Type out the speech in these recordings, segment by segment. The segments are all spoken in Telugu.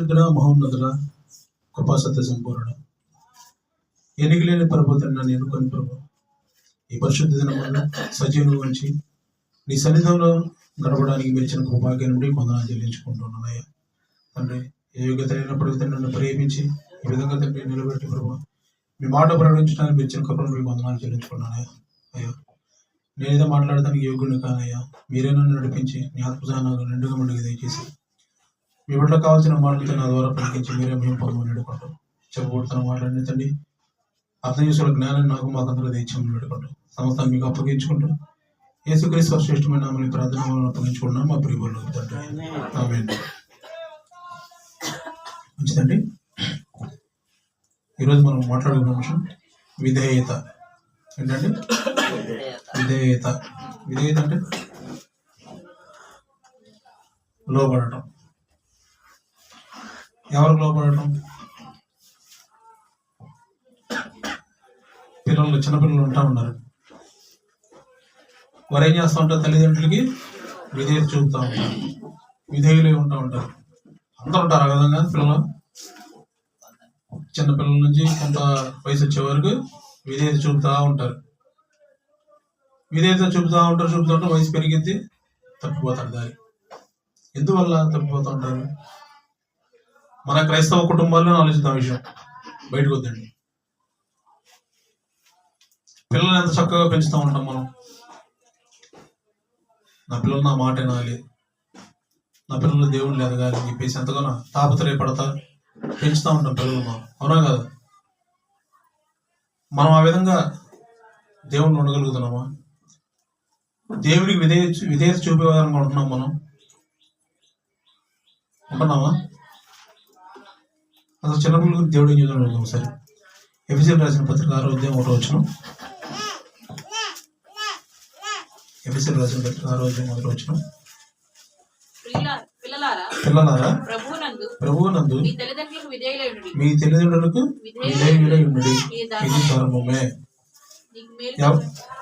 మహోన్నతుల కృపా సత్య సంపూర్ణ ఎన్నికలేని ప్రభుత్వం నన్ను ఎన్నుకొని ప్రభు ఈ పరిశుద్ధ దినములను సజీవులు ఉంచి నీ సన్నిధంలో గడపడానికి మీరు ఇచ్చిన భాగ్యం నుండి కొందరు చెల్లించుకుంటున్నానయ్యా. తండ్రి ఏ యోగ్యత అయినప్పటికీ తండ్రి నన్ను ప్రేమించి ఈ విధంగా తండ్రి నిలబెట్టి ప్రభు మీ మాట ప్రకటించడానికి మీరు ఇచ్చిన కృపను మీకు వందనాలు చెల్లించుకున్నానయ్యా. అయ్యా నేనేదో మాట్లాడటానికి యోగ్యుని కానయ్యా, మీరే నన్ను నడిపించి నీ ఆత్మజానాలు నిండుగా ముందుకు దయచేసి మీ బిడ్డలో కావాల్సిన మాటలతో నా ద్వారా పలికించి మీరే మేము పొందమని అడుగుకుంటాం. చెప్పబడుతున్న మాటలన్నీ తండ్రి అర్థం చేసుకున్న జ్ఞానం నాకు మాకందరూ దయచేయమని అడుగుకుంటాం. సమస్తాన్ని మీకు అప్పగించుకుంటాం. యేసుక్రీస్తు శ్రేష్టమైన నామమున ప్రార్థనలను అప్పగించుకుంటున్నాం మా ప్రియబడులు తండ్రి. ఆమేన్. మంచిదండి. ఈరోజు మనం మాట్లాడుకున్న అంశం విధేయత. ఏంటంటే విధేయత. విధేయత అంటే లోబడటం. ఎవరికి లోబడటం? పిల్లలు, చిన్నపిల్లలు ఉంటా ఉన్నారు. వారు ఏం చేస్తూ ఉంటారు? తల్లిదండ్రులకి విధేయత చూపుతూ ఉంటారు, విధేయులై ఉంటా ఉంటారు. అందరూ ఉంటారు ఆ విధంగా. పిల్లలు చిన్నపిల్లల నుంచి కొంత వయసు వచ్చే వరకు విధేయత చూపుతూ ఉంటారు. విధేయత చూపుతూ ఉంటారు. వయసు పెరిగింది, తప్పిపోతారు దారి. ఎందువల్ల తప్పిపోతూ ఉంటారు? మన క్రైస్తవ కుటుంబాల్లో ఆలోచిద్దాం విషయం, బయటకు వద్దండి. పిల్లల్ని ఎంత చక్కగా పెంచుతూ ఉంటాం మనం. నా పిల్లలు నా మాట వినాలి, నా పిల్లలు దేవుళ్ళు ఎదగాలి అని చెప్పేసి ఎంతగానో తాపత్రయపడతా పెంచుతూ ఉంటాం పిల్లలు మనం. అవునా కదా? మనం ఆ విధంగా దేవుణ్ణి ఉండగలుగుతున్నామా? దేవుడికి విధేయత చూపే విధంగా ఉంటున్నాం మనం? ఉంటున్నామా? అసలు చిన్నపిల్లల గురించి దేవుడు ఏం చేద్దాం ఒకసారి. ఎఫెసీయులకు రాసిన పత్రిక 6వ అధ్యాయం 1వ వచనం. ఎఫెసీయులకు రాసిన పత్రిక 6వ అధ్యాయం 1వ వచనం. పిల్లలారా ప్రభువునందు మీ తల్లిదండ్రులకు విధేయులై ఉండుడి, ఇది ధర్మమే.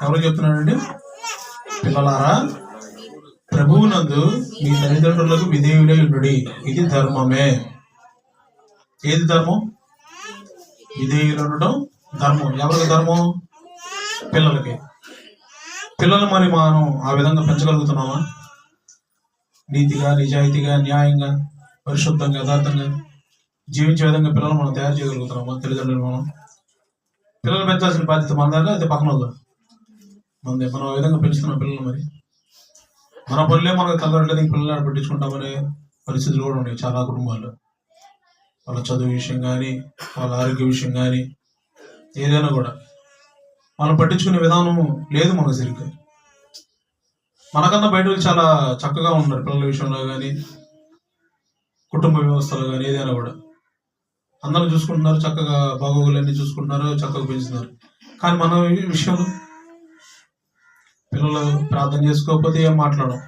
ఎవరు చెప్తున్నాడండి? పిల్లలారా ప్రభువునందు మీ తల్లిదండ్రులకు విధేయులై ఉండుడి, ఇది ధర్మమే. ఏది ధర్మం? విధేయులు ఉండడం ధర్మం. ఎవరికి ధర్మం? పిల్లలకి. పిల్లలు మరి మనం ఆ విధంగా పెంచగలుగుతున్నామా? నీతిగా, నిజాయితీగా, న్యాయంగా, పరిశుద్ధంగా, యథార్థంగా జీవించే విధంగా పిల్లలు మనం తయారు చేయగలుగుతున్నామా? తల్లిదండ్రులు మనం పిల్లలు పెంచాల్సిన బాధ్యత మనదా? అయితే పక్కన మనదే. మనం ఆ విధంగా పెంచుతున్నాం పిల్లలు. మరి మన పనులే మనకు తల్లిదండ్రులకి పిల్లలు పట్టించుకుంటామనే పరిస్థితులు కూడా ఉన్నాయి చాలా కుటుంబాల్లో. వాళ్ళ చదువు విషయం కానీ, వాళ్ళ ఆరోగ్య విషయం కానీ, ఏదైనా కూడా మనం పట్టించుకునే విధానం లేదు మనకు సరిగ్గా. మనకన్నా బయట చాలా చక్కగా ఉన్నారు పిల్లల విషయంలో కానీ, కుటుంబ వ్యవస్థలో కానీ, ఏదైనా కూడా అందరూ చూసుకుంటున్నారు, చక్కగా బాగోగులన్నీ చూసుకుంటున్నారు, చక్కగా పెంచుతున్నారు. కానీ మన విషయంలో పిల్లలు ప్రార్థన చేసుకోకపోతే ఏం మాట్లాడడం,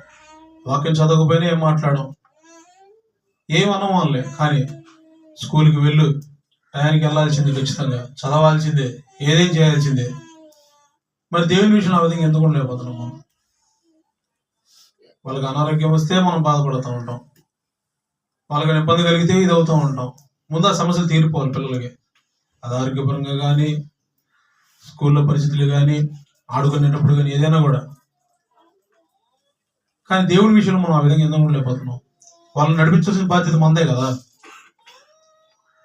వాక్యం చదవకపోయినా ఏం మాట్లాడడం, ఏమన్నాం వాళ్ళే. కానీ స్కూల్కి వెళ్ళు, టయానికి వెళ్ళాల్సిందే, ఖచ్చితంగా చదవాల్సిందే, ఏదేం చేయాల్సిందే. మరి దేవుని విషయం ఆ విధంగా ఎందుకు లేకపోతున్నాం మనం? వాళ్ళకి అనారోగ్యం వస్తే మనం బాధపడుతూ ఉంటాం, వాళ్ళకి ఇబ్బంది కలిగితే ఇది అవుతూ ఉంటాం. ముందు ఆ సమస్యలు తీరిపోవాలి పిల్లలకి. అది ఆరోగ్యపరంగా కానీ, స్కూల్లో పరిస్థితులు కానీ, ఆడుకునేటప్పుడు కానీ, ఏదైనా కూడా. కానీ దేవుని విషయంలో మనం ఆ విధంగా ఎందుకు లేకపోతున్నాం? వాళ్ళని నడిపించాల్సిన బాధ్యత మనదే కదా.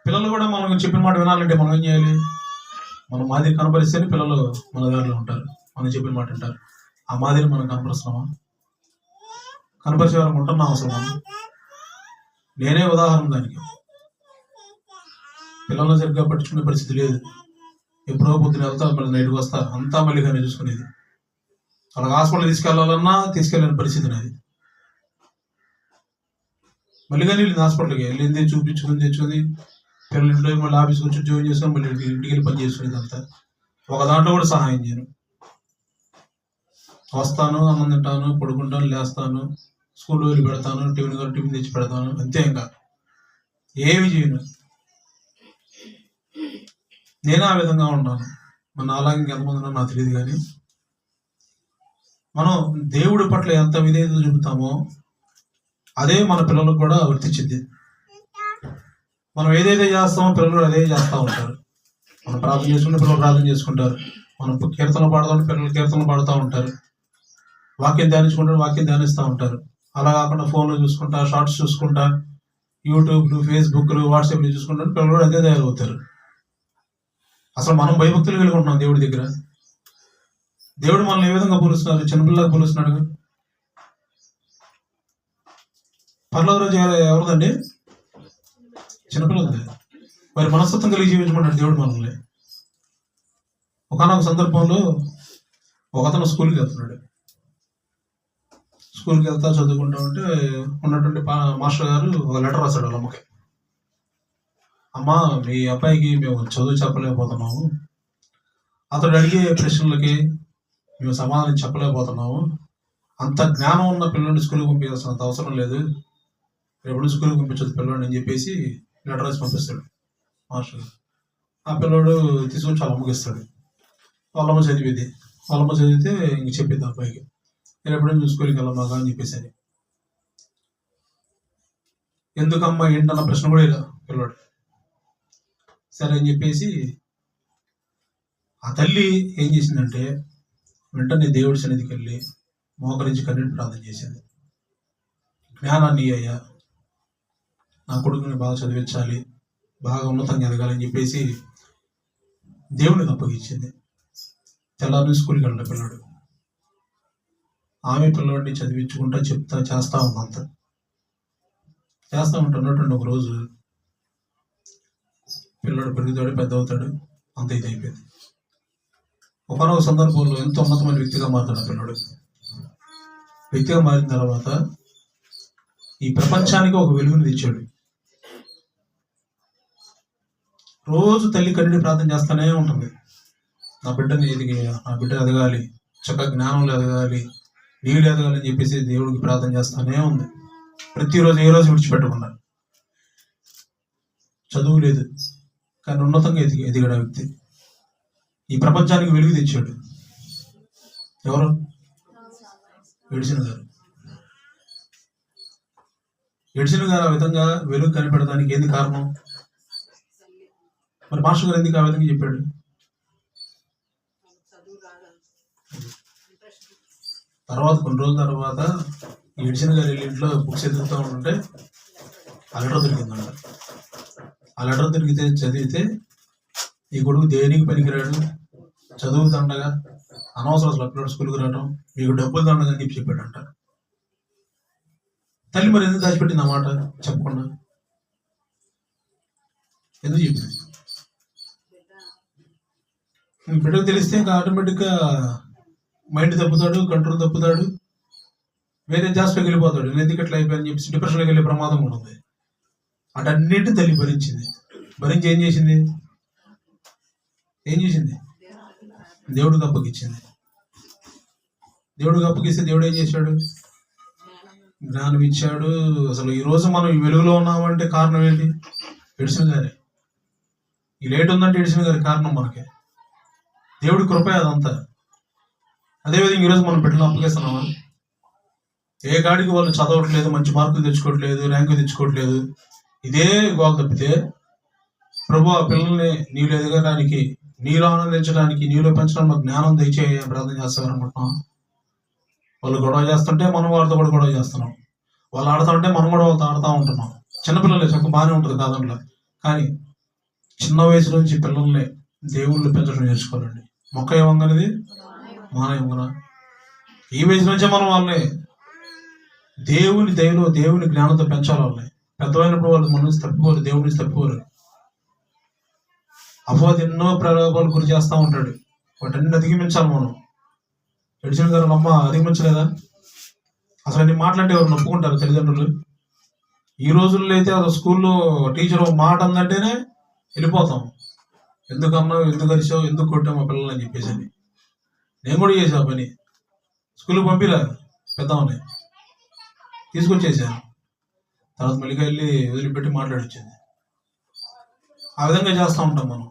పిల్లలు కూడా మనం చెప్పిన మాట వినాలంటే మనం ఏం చేయాలి? మన మాదిరి కనపరిస్తేనే పిల్లలు మన దారిలో ఉంటారు, మనం చెప్పిన మాట అంటారు. ఆ మాదిరి మనం కనపరుస్తున్నామా? కనపరిచే వాళ్ళకి ఉంటున్నాం అసలు మనం? నేనే ఉదాహరణ దానికి. పిల్లలను సరిగ్గా పట్టించుకునే పరిస్థితి లేదు. ఎప్పుడో పొద్దున వెళ్తా, మళ్ళీ నైట్కి వస్తా, అంతా మళ్ళీ కానీ చూసుకునేది. వాళ్ళకి హాస్పిటల్ తీసుకెళ్లాలన్నా తీసుకెళ్ళని పరిస్థితి నాది. మళ్ళీ కానీ వెళ్ళింది హాస్పిటల్కి, వెళ్ళింది, చూపించుకుని తెచ్చుకుంది, పిల్లలు ఇంట్లో మళ్ళీ ఆఫీస్కి వచ్చి జాయిన్ చేసుకొని మళ్ళీ ఇంటికి వెళ్ళి పని చేసుకునేది. అంతా ఒక దాంట్లో కూడా సహాయం చేయను. వస్తాను, అన్నం తింటాను, పడుకుంటాను, లేస్తాను, స్కూల్లో వెళ్ళి పెడతాను, టిఫిన్ తెచ్చి పెడతాను, అంతే. ఇంకా ఏమి చేయను. నేను ఆ విధంగా ఉన్నాను. మన అలాగే ఎంతమంది ఉన్నా నాకు తెలియదు. కానీ మనం దేవుడి పట్ల ఎంత విధేయత చూపుతామో అదే మన పిల్లలకు కూడా వర్తించింది. మనం ఏదైతే చేస్తామో పిల్లలు అదే చేస్తూ ఉంటారు. మనం ప్రార్థన చేసుకుంటే పిల్లలు ప్రార్థన చేసుకుంటారు. మనం కీర్తనలు పాడుతుంటే పిల్లలు కీర్తనలు పాడుతూ ఉంటారు. వాక్యం ధ్యానించుకుంటారు, వాక్యం ధ్యానిస్తూ ఉంటారు. అలా కాకుండా ఫోన్లో చూసుకుంటా, షార్ట్స్ చూసుకుంటా, యూట్యూబ్లు, ఫేస్బుక్లు, వాట్సాప్లు చూసుకుంటారు, పిల్లలు కూడా అదే తయారవుతారు. అసలు మనం భయభక్తులు కలిగి ఉంటున్నాం దేవుడి దగ్గర. దేవుడు మనల్ని ఏ విధంగా పోలుస్తున్నారు? చిన్నపిల్లలకు పోలుస్తున్నాడు. పర్లోక రోజు ఎవరిదండి? చిన్నపిల్లలది. మరి మనస్తత్వం కలిగి జీవించమన్నాడు దేవుడు మనల్ని. ఒకనొక సందర్భంలో ఒకతను స్కూల్కి వెళ్తున్నాడు. స్కూల్కి వెళ్తా చదువుకుంటా ఉంటే ఉన్నటువంటి మాస్టర్ గారు ఒక లెటర్ రాశాడు వాళ్ళ అమ్మకి. అమ్మ, మీ అబ్బాయికి మేము చదువు చెప్పలేకపోతున్నాము, అతడు అడిగే ప్రశ్నలకి మేము సమాధానం చెప్పలేకపోతున్నాము, అంత జ్ఞానం ఉన్న పిల్లల్ని స్కూల్కి పంపించాల్సినంత అవసరం లేదు, రేపు స్కూల్కి పంపించదు పిల్లల్ని అని చెప్పేసి లెటర్ రాసి పంపిస్తాడు మాస్టర్ గారు. ఆ పిల్లడు తీసుకొని వాళ్ళ అమ్మకి ఇస్తాడు. వాళ్ళమ్మ చదివింది. వాళ్ళమ్మ చదివితే ఇంక చెప్పింది అబ్బాయికి, రేపు స్కూల్కి వెళ్ళమాగా అని చెప్పేసి. అని ఎందుకమ్మా ఏంటన్న ప్రశ్న కూడా ఇలా పిల్లడు. సరే అని చెప్పేసి ఆ తల్లి ఏం చేసిందంటే వెంటనే దేవుడి సన్నిధికి వెళ్ళి మోకరించి కన్నీటి ప్రార్థన చేసింది. జ్ఞానాన్ని అయ్యా, నా కొడుకుని బాగా చదివించాలి, బాగా ఉన్నతంగా ఎదగాలని చెప్పేసి దేవునికి అప్పగించింది. తెల్లారి స్కూల్కి వెళ్ళిన పిల్లడు. ఆమె పిల్లవాడిని చదివించుకుంటా చేస్తూ ఉంది. అంత చేస్తూ ఉంటున్నటువంటి ఒక రోజు పిల్లడు పెరుగుతాడు, పెద్ద అవుతాడు, అంత ఇది అయిపోయింది. ఒకనొక సందర్భంలో ఎంతో ఉన్నతమైన వ్యక్తిగా మారుతాడు ఆ పిల్లడు. వ్యక్తిగా మారిన తర్వాత ఈ ప్రపంచానికి ఒక వెలుగుని తెచ్చాడు. రోజు తల్లి కన్నీటి ప్రార్థన చేస్తూనే ఉంటుంది. నా బిడ్డని నా బిడ్డ ఎదగాలి, చక్కగా జ్ఞానంలో ఎదగాలి, నీళ్ళు ఎదగాలి అని చెప్పేసి దేవుడికి ప్రార్థన చేస్తూనే ఉంది. ప్రతిరోజు ఏ రోజు విడిచిపెట్టకుండా. చదువు లేదు కానీ ఉన్నతంగా ఎదిగాడు ఆ వ్యక్తి. ఈ ప్రపంచానికి వెలుగు తెచ్చాడు. ఎవరు? ఎడిసన్ గారు. ఎడిసన్ గారు ఆ విధంగా వెలుగు కనిపెడడానికి ఏంది కారణం? మరి మాస్టర్ గారు ఎందుకు ఆ విధంగా చెప్పాడు? తర్వాత కొన్ని రోజుల తర్వాత ఎడిసన్ గారు వెళ్ళి ఇంట్లో బుక్స్ ఎదుగుతూ ఉంటే ఆ లెటర్ దొరికిందంట. ఆ లెటర్ చదివితే ఈ కొడుకు దేనికి పనికిరాడు, చదువు దండగా, అనవసరం అసలు అప్పుడు స్కూల్కి రావడం, మీకు డబ్బులు దండగా అని చెప్పి చెప్పాడంట. తల్లి మరి ఎందుకు దాచిపెట్టింది ఆ మాట చెప్పకుండా? ఎందుకు చెప్పింది? బిడ్డకు తెలిస్తే ఇంకా ఆటోమేటిక్గా మైండ్ తప్పుతాడు, కంట్రోల్ తప్పుతాడు, వేరే జాస్లోకి వెళ్ళిపోతాడు. నేను ఎందుకు ఎట్లా అయిపోయాని చెప్పేసి డిప్రెషన్లోకి వెళ్ళే ప్రమాదం కూడా ఉంది. అటన్నిటి తల్లి భరించింది. భరించి ఏం చేసింది? దేవుడికి అప్పగిచ్చింది. దేవుడికి అప్పగిస్తే దేవుడు ఏం చేశాడు? జ్ఞానం ఇచ్చాడు. అసలు ఈరోజు మనం ఈ వెలుగులో ఉన్నామంటే కారణం ఏంటి? ఎడిసన్ గారే. ఈ లేట్ ఉందంటే ఎడిసన్ గారి కారణం మనకే. దేవుడి కృపే అదంతా. అదేవిధంగా ఈరోజు మనం బిడ్డలు అప్పగిస్తున్నామా? ఏ గాడికి వాళ్ళు చదవట్లేదు, మంచి మార్కులు తెచ్చుకోవట్లేదు, ర్యాంకు తెచ్చుకోవట్లేదు, ఇదే గోల తప్పితే ప్రభు ఆ పిల్లల్ని నీళ్ళు ఎదగడానికి, నీలో ఆనందించడానికి, నీలో పెంచడానికి మాకు జ్ఞానం దయచేయ ప్రార్థన చేస్తారనుకుంటున్నాం. వాళ్ళు గొడవ చేస్తుంటే మనం వాళ్ళతో కూడా గొడవ చేస్తున్నాం. వాళ్ళు ఆడుతుంటే మనం కూడా వాళ్ళతో ఆడుతూ ఉంటున్నాం. చిన్నపిల్లలే చక్క బాగానే ఉంటుంది కాదంట్లో. కానీ చిన్న వయసు నుంచి పిల్లల్ని దేవుళ్ళు పెంచడం నేర్చుకోవాలండి. మొక్క ఏమంగనేది మాన ఏమన్నా. ఈ వయసు నుంచే మనం వాళ్ళని దేవుని దయలో, దేవుని జ్ఞానంతో పెంచాలి. వాళ్ళని పెద్దవైనప్పుడు వాళ్ళు మన నుంచి తప్పిపోరు, దేవుడి నుంచి తప్పిపోరు. అపవాది ఎన్నో ప్రలోభాలు గురి చేస్తూ ఉంటాడు. వాటన్ని అధిగమించాలి మనం. ఎడిసన్ గారు అమ్మ అధిగమించలేదా? అసలు అన్ని మాట్లాడితే ఎవరు నొప్పుకుంటారు తల్లిదండ్రులు? ఈ రోజుల్లో అయితే అసలు స్కూల్లో టీచర్ మాట అందంటేనే వెళ్ళిపోతాం. ఎందుకన్నావు, ఎందుకు అరిచావు, ఎందుకు కొట్టావు మా పిల్లలు అని చెప్పేసి. నేను కూడా చేసా పని. స్కూల్కి పంపిలా పెద్దమని తీసుకొచ్చేసాను. తర్వాత మళ్ళీ వెళ్ళి వదిలిపెట్టి మాట్లాడొచ్చింది. ఆ విధంగా చేస్తూ ఉంటాం మనం.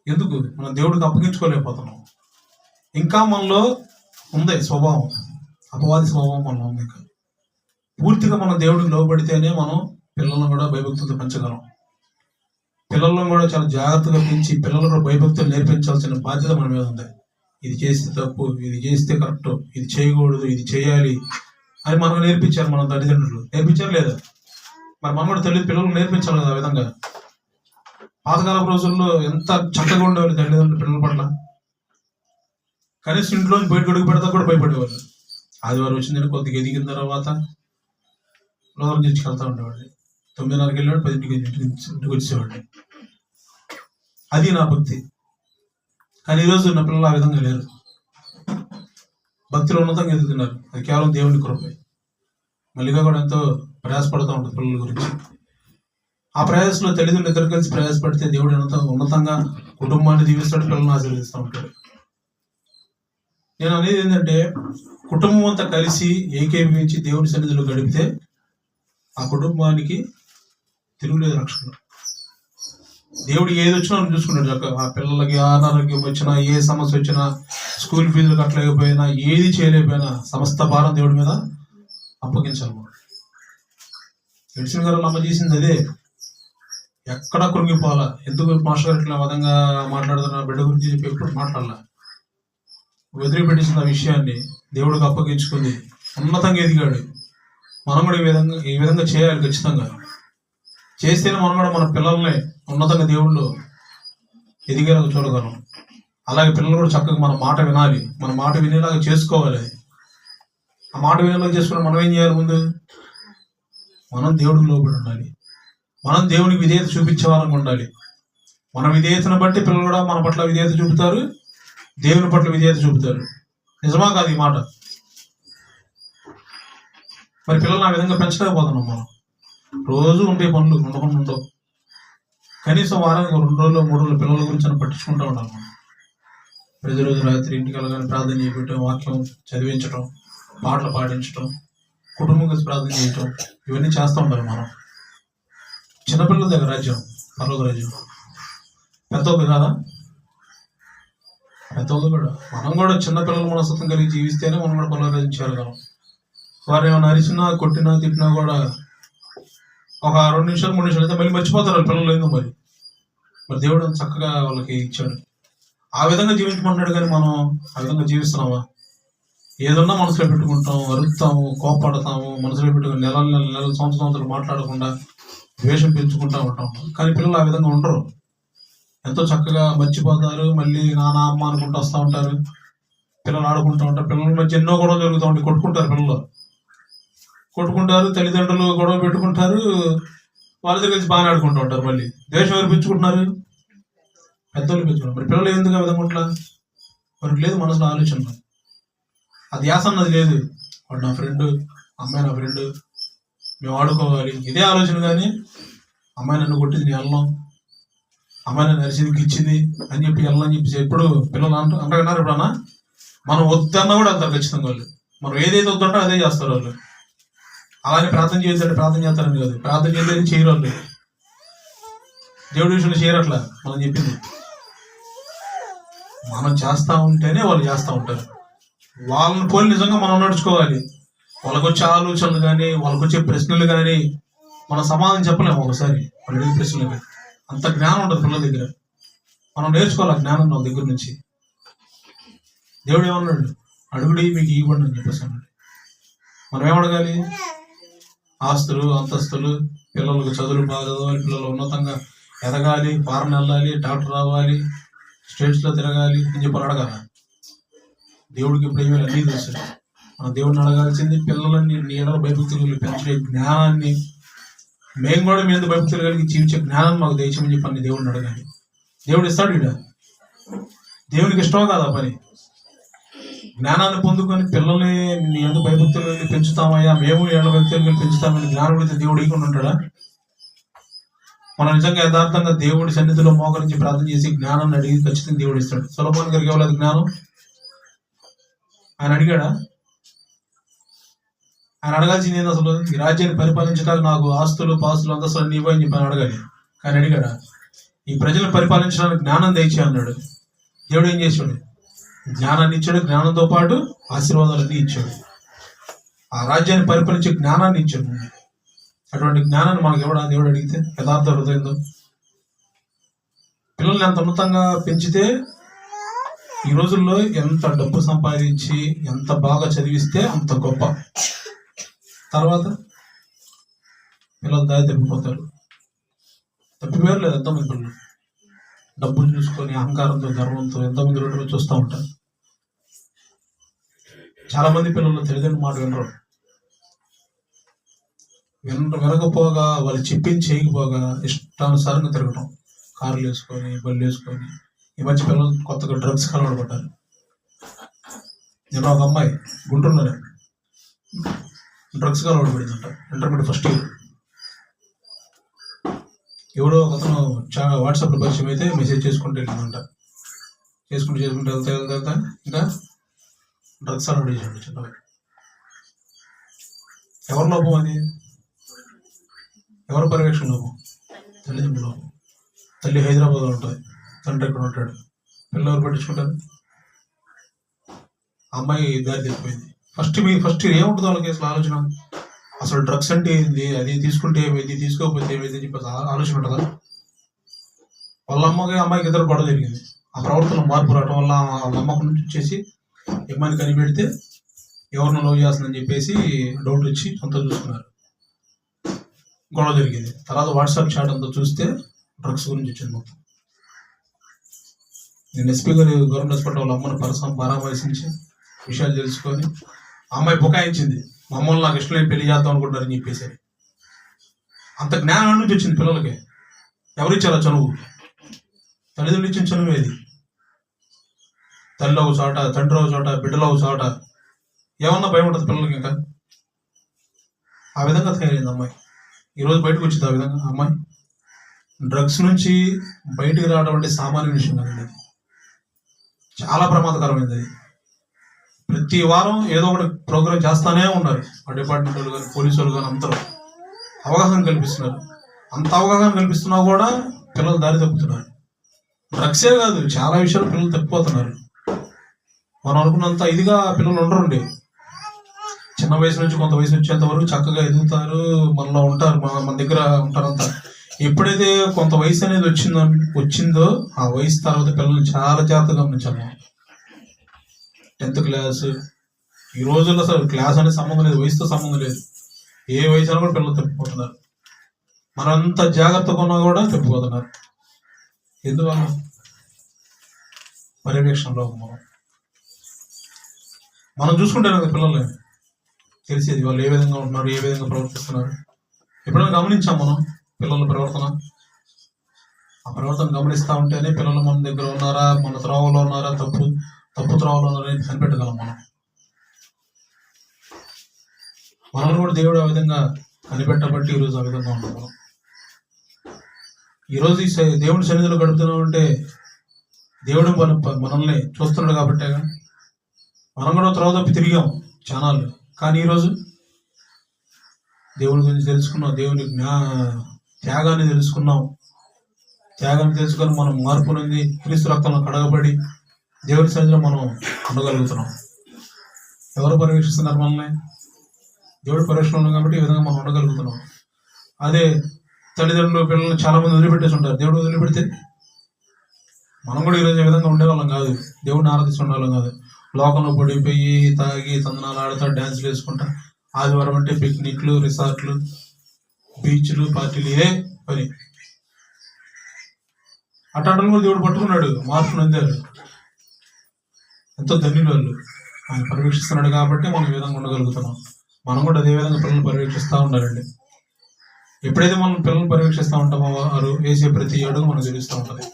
ఎందుకు? మనం దేవుడికి అప్పగించుకోలేకపోతున్నాం. ఇంకా మనలో ఉంది స్వభావం, అపవాది స్వభావం మనలో ఉంది. ఇంకా పూర్తిగా మనం దేవుడికి లోబడితేనే మనం పిల్లలను కూడా భయభక్తులతో పెంచగలం. పిల్లలను కూడా చాలా జాగ్రత్తగా పెంచి పిల్లలకు భయభక్తులు నేర్పించాల్సిన బాధ్యత మన మీద ఉంది. ఇది చేస్తే తప్పు, ఇది చేస్తే కరెక్ట్, ఇది చేయకూడదు, ఇది చేయాలి అని మనకు నేర్పించారు. మన తల్లిదండ్రులు నేర్పించారు లేదా? మరి మనం కూడా పిల్లలకు నేర్పించాలి కదా. ఆ విధంగా పాతకాలపు రోజుల్లో ఎంత చక్కగా ఉండేవాళ్ళు తల్లిదండ్రులు పిల్లల పట్ల. కనీసం ఇంట్లో బయట గడుగు పెడతా కూడా భయపడేవాళ్ళు. ఆదివారం వచ్చిందని కొద్దిగా ఎదిగిన తర్వాత లోదరం తెచ్చుకెళ్తా ఉండేవాడిని. 9:30కి వెళ్ళాడు, 10కి ఇంటికి వచ్చేవాడిని. అది నా భక్తి. కానీ ఈరోజు నా పిల్లలు ఆ విధంగా లేరు. భక్తిలో ఉన్నతంగా ఎదుగుతున్నారు. అది కేవలం దేవుని కృపే. మల్లిగా కూడా ఎంతో ప్రయాసపడుతూ ఉంటుంది పిల్లల గురించి. ఆ ప్రయాసంలో తల్లిదండ్రులు ఇద్దరు కలిసి ప్రయాసపడితే దేవుడు ఎంతో ఉన్నతంగా కుటుంబాన్ని దీవిస్తాడు, పిల్లల్ని ఆశీర్వదిస్తూ ఉంటాడు. నేను అనేది ఏంటంటే, కుటుంబం అంతా కలిసి ఏకీభవించి దేవుని సన్నిధిలో గడిపితే ఆ కుటుంబానికి తిరుగులేదు రక్షణ. దేవుడు ఏది వచ్చినా చూసుకుంటాడు చక్కగా. ఆ పిల్లలకి అనారోగ్యం వచ్చినా, ఏ సమస్య వచ్చినా, స్కూల్ ఫీజులు కట్టలేకపోయినా, ఏది చేయలేకపోయినా సమస్త భారం దేవుడి మీద అప్పగించాలి. ఎడిసిన గారు అమ్మ చేసింది అదే. ఎక్కడా కృంగిపోవాలా. ఎందుకు మాస్టర్ గారు ఇట్లా విధంగా మాట్లాడుతున్నా బిడ్డ గురించి చెప్పి ఎప్పుడు మాట్లాడాల. వదిలిపెట్టేసిన ఆ విషయాన్ని దేవుడికి అప్పగించుకుంది, ఉన్నతంగా ఎదిగాడు. మనం కూడా ఈ విధంగా చేయాలి. ఖచ్చితంగా చేస్తేనే మనం కూడా మన పిల్లల్ని ఉన్నతంగా దేవుళ్ళు ఎదిగేలా చూడగలం. అలాగే పిల్లలు కూడా చక్కగా మన మాట వినాలి, మన మాట వినేలాగా చేసుకోవాలి. ఆ మాట వినేలాగా చేసుకుని మనం ఏం చేయాలి? ముందు మనం దేవుడికి లోబడి ఉండాలి. మనం దేవునికి విధేయత చూపించే వాళ్ళంగా ఉండాలి. మన విధేయతను బట్టి పిల్లలు కూడా మన పట్ల విధేయత చూపుతారు, దేవుని పట్ల విధేయత చూపుతారు. నిజమా కాదు ఈ మాట? మరి పిల్లల్ని ఆ విధంగా పెంచలేకపోతున్నాం మనం. రోజు ఉండే పనులు ఉండకుండా ఉండవు. కనీసం వారానికి 2 రోజులు 3 రోజులు పిల్లల గురించి పట్టించుకుంటూ ఉండాలి మనం. ప్రతిరోజు రాత్రి ఇంటికి వెళ్ళగానే ప్రార్థన చేయటం, వాక్యం చదివించటం, పాటలు పాటించటం, కుటుంబం కలిసి ప్రార్థన చేయటం, ఇవన్నీ చేస్తూ ఉండాలి మనం. చిన్నపిల్లల దగ్గర రాజ్యం పర్లోక రాజ్యం. పెద్దోళ్ళు కాదా? పెద్దోళ్ళు కూడా. మనం కూడా చిన్నపిల్లల మనస్తత్వం కలిగి జీవిస్తేనే మనం కూడా పర్లోక రాజ్యం చేరగలం. వారు ఏమైనా అరిచినా, కొట్టినా, తిట్టినా కూడా ఒక 2 నిమిషాలు 3 నిమిషాలు అయితే మళ్ళీ మర్చిపోతారు వాళ్ళు పిల్లలు. ఎందుకు మరి దేవుడు చక్కగా వాళ్ళకి ఇచ్చాడు. ఆ విధంగా జీవించమన్నాడు. కానీ మనం ఆ విధంగా జీవిస్తున్నామా? ఏదన్నా మనసులో పెట్టుకుంటాం, అరుస్తాము, కోపడతాము, మనసులో పెట్టుకుని నెలలు సంవత్సరాలు మాట్లాడకుండా ద్వేషం పెంచుకుంటూ ఉంటాం. కానీ పిల్లలు ఆ విధంగా ఉండరు. ఎంతో చక్కగా మర్చిపోతారు. మళ్ళీ నాన్న అమ్మ అనుకుంటూ వస్తూ ఉంటారు. పిల్లలు ఆడుకుంటూ ఉంటారు. పిల్లల మధ్య ఎన్నో గొడవలు జరుగుతూ ఉంటాయి. కొట్టుకుంటారు. తల్లిదండ్రులు గొడవ పెట్టుకుంటారు. వాళ్ళతో కలిసి బాగా ఆడుకుంటూ ఉంటారు. మళ్ళీ ద్వేషం ఎవరు పెంచుకుంటున్నారు? పెద్దోళ్ళు పెంచుకుంటారు. మరి పిల్లలు ఎందుకు ఆ విధంగా ఉంటున్నారు? వారికి లేదు మనసులో ఆలోచన. అది యాస అన్నది లేదు. వాడు నా ఫ్రెండ్, అమ్మాయి నా ఫ్రెండ్, మేము ఆడుకోవాలి, ఇదే ఆలోచన. కానీ అమ్మాయి నన్ను కొట్టింది, నేను వెళ్ళను, అమ్మాయి నన్ను అరిసింది, ఇచ్చింది అని చెప్పి వెళ్ళని చెప్పి ఎప్పుడు పిల్లలు అంటున్నారు. ఎప్పుడన్నా మనం వద్దన్నా కూడా అంటారు ఖచ్చితంగా. వాళ్ళు మనం ఏదైతే వద్దంటో అదే చేస్తారు వాళ్ళు. అలానే ప్రార్థన చేద్దంటే ప్రార్థన చేస్తారని కాదు, ప్రార్థన చేద్దని చేయరు వాళ్ళు. దేవుడి విషయంలో చేయరట్లా. మనం చెప్పింది మనం చేస్తూ ఉంటేనే వాళ్ళు చేస్తూ ఉంటారు. వాళ్ళని పోలి నిజంగా మనం నడుచుకోవాలి. వాళ్ళకు వచ్చే ఆలోచనలు కానీ, వాళ్ళకు వచ్చే ప్రశ్నలు కానీ మనం సమాధానం చెప్పలేము. ఒకసారి వాళ్ళు అడిగే ప్రశ్నలు కానీ అంత జ్ఞానం ఉంటుంది పిల్లల దగ్గర. మనం నేర్చుకోవాలి ఆ జ్ఞానం వాళ్ళ దగ్గర నుంచి. దేవుడు ఏమన్నాడు? అడుగుడి మీకు ఇవ్వండి అని చెప్పేసి అన్నాడు. మనం ఏమడగాలి? ఆస్తులు, అంతస్తులు, పిల్లలకు చదువులు బాగా చదవాలి, పిల్లలు ఉన్నతంగా ఎదగాలి, ఫారెన్ వెళ్ళాలి, డాక్టర్ రావాలి, స్టేట్స్లో తిరగాలి అని చెప్పి అడగాలి. దేవుడికి ఇప్పుడు ఏమైనా అన్నీ తెలుసు. మన దేవుడిని అడగాల్సింది పిల్లలని నీడలో భయభక్తులు పెంచే జ్ఞానాన్ని, మేము కూడా మీద భయభక్తులు కలిగి జీవించే జ్ఞానాన్ని మాకు దయచేయమని చెప్పి అన్ని దేవుడిని అడగాలి. దేవుడు ఇస్తాడు. ఇడ దేవునికి ఇష్టం కాదు ఆ పని. జ్ఞానాన్ని పొందుకొని పిల్లల్ని నీ ఎందుకు భయభక్తులు పెంచుతామయ్యా, మేము ఏళ్ళ భక్తులు పెంచుతామని జ్ఞానం అయితే దేవుడు ఇవ్వకుండా ఉంటాడా? మనం నిజంగా యథార్థంగా దేవుడి సన్నిధిలో మోకరించి ప్రార్థన చేసి జ్ఞానాన్ని అడిగి ఖచ్చితంగా దేవుడు ఇస్తాడు. సొలొమోను గారికి ఇవ్వలేదు జ్ఞానం? ఆయన అడిగాడా? ఆయన అడగాల్సింది ఏంది? అసలు ఈ రాజ్యాన్ని పరిపాలించడానికి నాకు ఆస్తులు, పాస్తులు, అంతస్తులు అన్ని ఇవ్వని చెప్పి ఆయన అడగాలి. కానీ అడిగాడా? ఈ ప్రజలను పరిపాలించడానికి జ్ఞానం దయచే అన్నాడు. దేవుడు ఏం చేశాడు? జ్ఞానాన్ని ఇచ్చాడు. జ్ఞానంతో పాటు ఆశీర్వాదాలన్నీ ఇచ్చాడు. ఆ రాజ్యాన్ని పరిపాలించే జ్ఞానాన్ని ఇచ్చాడు. అటువంటి జ్ఞానాన్ని మనకి ఎవడా దేవుడు అడిగితే యథార్థ హృదయంతో పిల్లల్ని ఎంత ఉన్నతంగా పెంచితే ఈ రోజుల్లో ఎంత డబ్బు సంపాదించి ఎంత బాగా చదివిస్తే అంత గొప్ప. తర్వాత పిల్లలు దారి తప్పిపోతారు. తప్పిపోయారు లేదు ఎంతోమంది పిల్లలు డబ్బులు చూసుకొని అహంకారంతో గర్వంతో ఎంతోమంది రోడ్డు చూస్తూ ఉంటారు. చాలా మంది పిల్లలు తల్లిదండ్రుల మాట వినకపోగా వాళ్ళు చెప్పింది చేయకపోగా ఇష్టానుసారంగా తిరగటం, కార్లు వేసుకొని బళ్ళు వేసుకొని. ఈ మధ్య పిల్లలు కొత్తగా డ్రగ్స్ అలవాటు పడ్డారు. నేను ఒక అమ్మాయి గుంటూరులోనే డ్రగ్స్కి అలవాటు పడిందంట. Intermediate first year. ఎవడో అతను చాలా వాట్సాప్లో పరిచయం అయితే మెసేజ్ చేసుకుంటూ వెళ్ళిందంట. చేసుకుంటూ వెళ్తా ఇంకా డ్రగ్స్ అలవాటు చేసాడు చిన్నగా. ఎవరి లోపం అది? ఎవరి పర్యవేక్షణ లోపం? తల్లిదండ్రుల లోపం. తల్లి హైదరాబాద్లో ఉంటుంది, తండ్రి ఎక్కడ ఉంటాడు. పిల్లలు ఎవరు పట్టించుకుంటారు? అమ్మాయి దారి తప్పిపోయింది. ఫస్ట్ ఏముంటుంది వాళ్ళకి అసలు ఆలోచన? అసలు డ్రగ్స్ అంటే ఏంది, అది తీసుకుంటే ఏమైంది, తీసుకోకపోతే ఏమైంది అని చెప్పి ఆలోచన ఉంటుందా? వాళ్ళ అమ్మాయికి ఇద్దరు గొడవ జరిగింది. ఆ ప్రవర్తన మార్పు రావడం వల్ల వాళ్ళ అమ్మకు నుంచి వచ్చేసి అమ్మాయిని కనిపెడితే ఎవరిని లవ్ చేస్తుందని చెప్పేసి డౌట్ వచ్చి అంతా చూసుకున్నారు. గొడవ జరిగింది. తర్వాత వాట్సాప్ చాట్ అంతా చూస్తే డ్రగ్స్ గురించి వచ్చింది మొత్తం. నేను ఎస్పీ గారు గవర్నమెంట్ హాస్పిటల్ వాళ్ళ అమ్మని పరామర్శించి విషయాలు తెలుసుకొని అమ్మాయి బుకాయించింది. మమ్మల్ని నాకు ఇష్టం లేని పెళ్లి చేద్దాం అనుకుంటారని చెప్పేసి. అంత జ్ఞానం నుంచి వచ్చింది పిల్లలకి. ఎవరిచ్చారా చనువు? తల్లిదండ్రులు ఇచ్చిన చనువు ఏది? తల్లి ఒక చోట, తండ్రి ఒక చోట, బిడ్డలో ఒక చోట. ఏమన్నా భయం ఉంటుంది పిల్లలకి? ఇంకా ఆ విధంగా తయారైంది అమ్మాయి. ఈరోజు బయటకు వచ్చింది ఆ విధంగా అమ్మాయి. డ్రగ్స్ నుంచి బయటికి రావడం అంటే సామాన్య విషయం కాదండి. అది చాలా ప్రమాదకరమైనది. అది ప్రతి వారం ఏదో ఒకటి ప్రోగ్రాం చేస్తానే ఉన్నారు. ఆ డిపార్ట్మెంట్ వాళ్ళు కానీ పోలీసు వాళ్ళు కానీ అందరూ అవగాహన కల్పిస్తున్నారు. అంత అవగాహన కల్పిస్తున్నా కూడా పిల్లలు దారి తప్పుతున్నారు. డ్రగ్సే కాదు, చాలా విషయాలు పిల్లలు తప్పిపోతున్నారు. మనం అనుకున్నంత ఇదిగా పిల్లలు ఉండరండి. చిన్న వయసు నుంచి కొంత వయసు వచ్చేంత వరకు చక్కగా ఎదుగుతారు, మనలో ఉంటారు, మన దగ్గర ఉంటారంతా. ఎప్పుడైతే కొంత వయసు అనేది వచ్చిందో ఆ వయసు తర్వాత పిల్లల్ని చాలా జాగ్రత్తగా గమనించాము. 10th క్లాస్ ఈ రోజుల్లో అసలు క్లాస్ అనేది సంబంధం లేదు, వయసుతో సంబంధం లేదు. ఏ వయసు అయినా కూడా పిల్లలు తప్పిపోతున్నారు. మనంత జాగ్రత్తగా ఉన్నా కూడా తప్పిపోతున్నారు. ఎందువల్ల? పర్యవేక్షణలో మనం చూసుకుంటే కదా పిల్లల్ని తెలిసేది వాళ్ళు ఏ విధంగా ఉంటున్నారు, ఏ విధంగా ప్రవర్తిస్తున్నారు. ఎప్పుడైనా గమనించాం మనం పిల్లల ప్రవర్తన? ఆ ప్రవర్తన గమనిస్తూ ఉంటేనే పిల్లలు మన దగ్గర ఉన్నారా, మన త్రోవలో ఉన్నారా, తప్పు త్రోవలో ఉన్నారా అనేది కనిపెట్టగలం మనం. మనల్ని కూడా దేవుడు ఆ విధంగా కనిపెట్టబట్టి ఈరోజు ఆ విధంగా ఉన్నాం మనం. ఈరోజు ఈ దేవుడి సన్నిధిలో గడుపుతున్నామంటే దేవుడు మనల్ని చూస్తున్నాడు కాబట్టే. మనం కూడా త్రోవ తప్పి తిరిగాం చానాళ్ళు. కానీ ఈరోజు దేవుడి గురించి తెలుసుకున్నాం, దేవుని త్యాగాన్ని తెలుసుకున్నాం. త్యాగాన్ని తెలుసుకొని మనం మార్పు నుండి క్రీస్తు రక్తంలో కడగబడి దేవుడి సన్నిధిలో మనం ఉండగలుగుతున్నాం. ఎవరు పర్యవేక్షిస్తున్నారు మనల్ని? దేవుడి పర్యవేక్షణ ఉన్నాం కాబట్టి ఈ విధంగా మనం ఉండగలుగుతున్నాం. అదే తల్లిదండ్రులు పిల్లలు చాలా మంది వదిలిపెట్టేసి ఉంటారు. దేవుడు వదిలిపెడితే మనం కూడా ఈరోజు ఈ విధంగా ఉండేవాళ్ళం కాదు, దేవుడిని ఆరాధిస్తూ ఉండేవాళ్ళం కాదు. లోకంలో పడిపోయి తాగి తందనాలు ఆడుతా, డ్యాన్సులు వేసుకుంటా, ఆదివారం అంటే పిక్నిక్లు, రిసార్ట్లు, బీచ్లు, పార్టీలు, ఇదే పని. అట్లాంటి కూడా దేవుడు పట్టుకున్నాడు, మార్పు నందారు. ఎంతో ధన్యులు వాళ్ళు. ఆయన పర్యవేక్షిస్తున్నాడు కాబట్టి మనం ఈ విధంగా ఉండగలుగుతున్నాం. మనం కూడా అదే విధంగా పిల్లలు పర్యవేక్షిస్తూ ఉండాలండి. ఎప్పుడైతే మనం పిల్లలు పర్యవేక్షిస్తూ ఉంటామో వారు వేసే ప్రతి అడుగు మనకు తెలుస్తూ ఉంటుంది.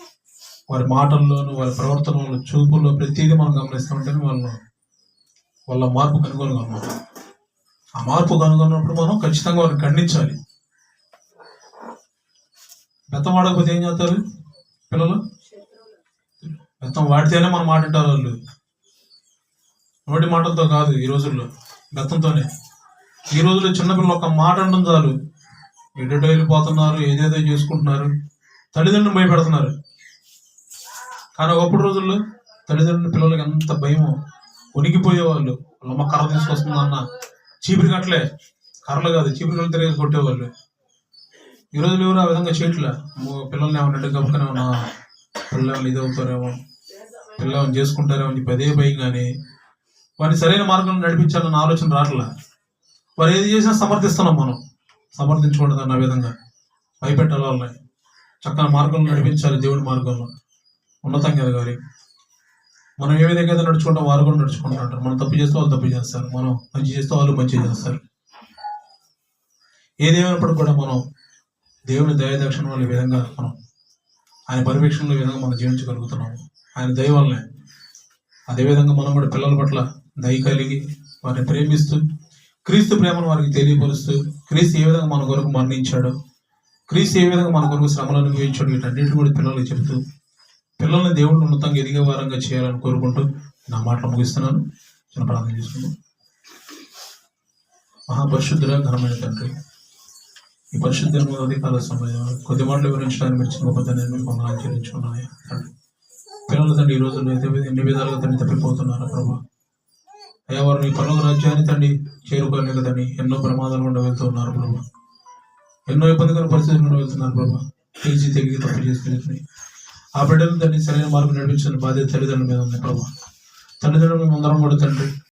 వారి మాటల్లోనూ, వారి ప్రవర్తనలో, చూపుల్లో ప్రతిదీ మనం గమనిస్తూ ఉంటేనే వాళ్ళ మార్పు కనుగొనగలం. ఆ మార్పు కనుగొన్నప్పుడు మనం ఖచ్చితంగా వారిని ఖండించాలి. బెత్తం వాడకపోతే ఏం చేస్తారు పిల్లలు? బెత్తం వాడితేనే మనం మాట అంటారు వాళ్ళు. నోటి మాటలతో కాదు, ఈ రోజుల్లో బెత్తంతోనే. ఈ రోజుల్లో చిన్నపిల్లలు ఒక మాట అనడం చాలు ఎటో వెళ్ళిపోతున్నారు, ఏదేదో చేసుకుంటున్నారు, తల్లిదండ్రులు భయపెడుతున్నారు. కానీ ఒకప్పుడు రోజుల్లో తల్లిదండ్రుల పిల్లలకి ఎంత భయమో, వణికిపోయేవాళ్ళు. వాళ్ళమ్మ కర్ర తీసుకొస్తుందన్న చీపురి కట్టలే, కర్రలు కాదు చీపురి కట్టలు తిరిగేసి కొట్టేవాళ్ళు. ఈ రోజులు ఎవరు ఆ విధంగా చేయట్లే. పిల్లల్ని ఏమన్నట్టు గబుకనే ఉన్నా పిల్లల్ని ఇదవుతారేమో, పిల్లల్ని చేసుకుంటారేమో అని పదే భయం, కానీ వారిని సరైన మార్గంలో నడిపించాలన్న ఆలోచన రావట్లా. వారు ఏది చేసినా సమర్థిస్తున్నాం, మనం సమర్థించకూడదు అన్న విధంగా భయపెట్టాలి వాళ్ళని. చక్కని మార్గంలో నడిపించాలి, దేవుడి మార్గంలో ఉన్నతంగా ఎదగాలి. మనం ఏ విధంగా అయితే నడుచుకుంటాం వారు కూడా నడుచుకుంటూ ఉంటారు. మనం తప్పు చేస్తే వాళ్ళు తప్పు చేస్తారు, మనం మంచి చేస్తే వాళ్ళు మంచి చేస్తారు. ఏదేమైనప్పుడు కూడా మనం దేవుని దయాదక్షిణ వల్ల ఈ విధంగా మనం ఆయన పర్యవేక్షణలో ఈ విధంగా మనం జీవించగలుగుతున్నాము, ఆయన దయ వల్లనే. అదేవిధంగా మనం కూడా పిల్లల పట్ల దయ కలిగి వారిని ప్రేమిస్తూ క్రీస్తు ప్రేమను వారికి తెలియపరుస్తూ, క్రీస్తు ఏ విధంగా మన కొరకు మరణించాడో, క్రీస్తు ఏ విధంగా మన కొరకు శ్రమలను అనుభవించాడు, వీటన్నిటి కూడా పిల్లలకి చెబుతూ పిల్లల్ని దేవుడు ఉన్నతంగా ఎదిగే వారంగా చేయాలని కోరుకుంటూ నా మాటలు ముగిస్తున్నాను. చిన్న ప్రార్థన చేసుకుంటూ. మహాపరిశుద్ధుల ఘనమైన తండ్రి, ఈ పరిశుద్ధ అధికాల సమయం కొద్ది మాటలు వివరించడానికి మీరు చిన్న పద్ధతి మీకు ఆచరించుకున్నాయి తండ్రి. పిల్లలు తండ్రి ఈ రోజుల్లో ఎన్ని విధాలుగా తండ్రి తప్పిపోతున్నారా ప్రభా. అయ్యా, వారు నీ పరలోక రాజ్యాన్ని తండ్రి చేరుకోలేక తండ్రి ఎన్నో ప్రమాదాలు గుండా వెళ్తున్నారు ప్రభా, ఎన్నో ఇబ్బందికర పరిస్థితులు గుండా వెళ్తున్నారు ప్రభా. తెలిసి తెలిగి తప్పు చేసుకుని ఆ బిడ్డలు తండ్రి సరైన మార్గం నడిపించిన బాధ్యత తల్లిదండ్రుల మీద ఉంది ప్రభా. తల్లిదండ్రులు మేము అందరం కూడా తండ్రి